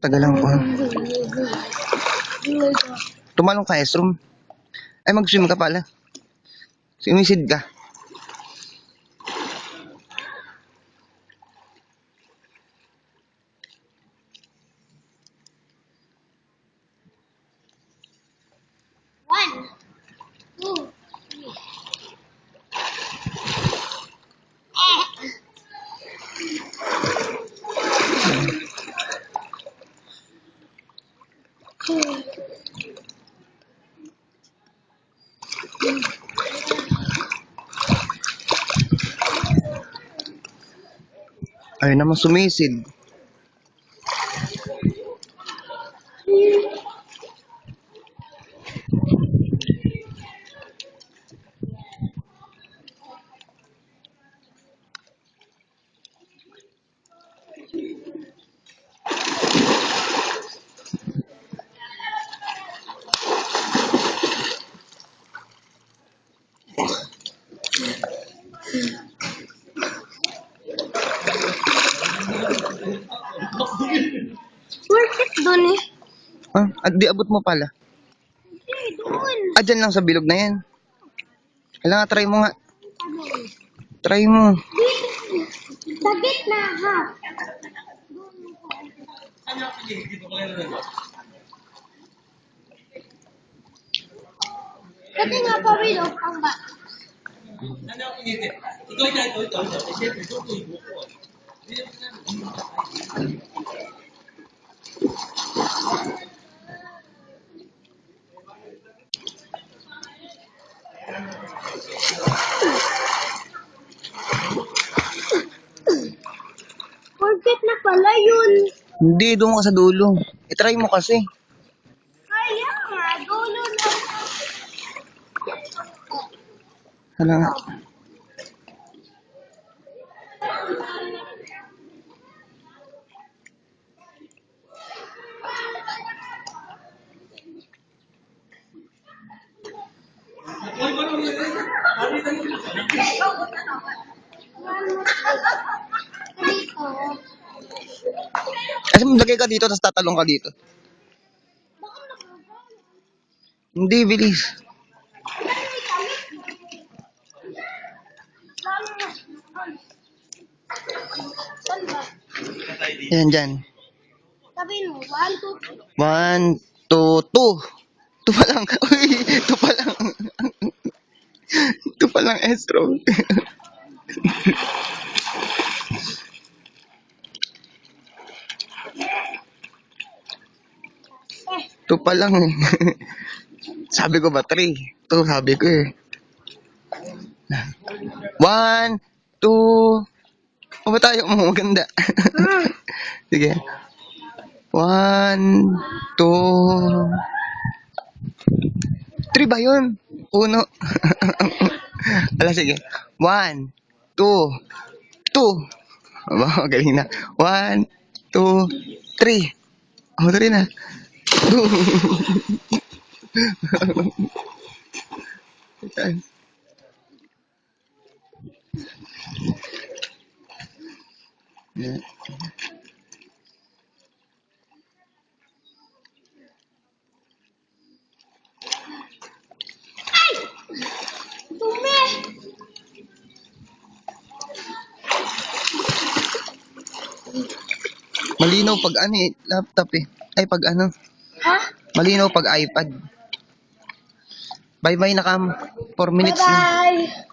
Tagalan ko. Tumalong ka, Estrom. Ay, mag-swim ka pala. Sumisid ka. One, two, three. Ayun naman sumisid. Worth it dun eh. Ah, at di abot mo pala. Hindi, doon. Ah, dyan lang sa bilog na yan. Kailangan try mo nga. Try mo. Sa gitna ha. Kasi nga pa willow ang ba? Forget na pala yun. Hindi, doon ka sa dulo. I-try mo kasi. Kaya nga, dulo na. Hala nga. Dito. Kasi maglagay ka dito, tapos tatalong ka dito. Hindi, bilis. Saan ba? Yan, dyan. Sabihin mo, 1, 2, 3. 1, 2, 2. Ito pa lang. Uy, ito pa lang. Ito pa lang, Estro. Ito pa lang eh. Sabi ko ba 3? Ito sabi ko eh. 1, 2. O ba tayo mo maganda? Sige. 1, 2, 3 ba yun? 1. Ala, sige. 1, 2, 2. Aba, magaling na. 1, 2, 3. Ako 3 na. 2. Dumi! Malinaw pag ano eh, laptop eh. Ay, pag ano. Ha? Malinaw pag iPad. Bye-bye na kam. 4 minutes na. Bye-bye!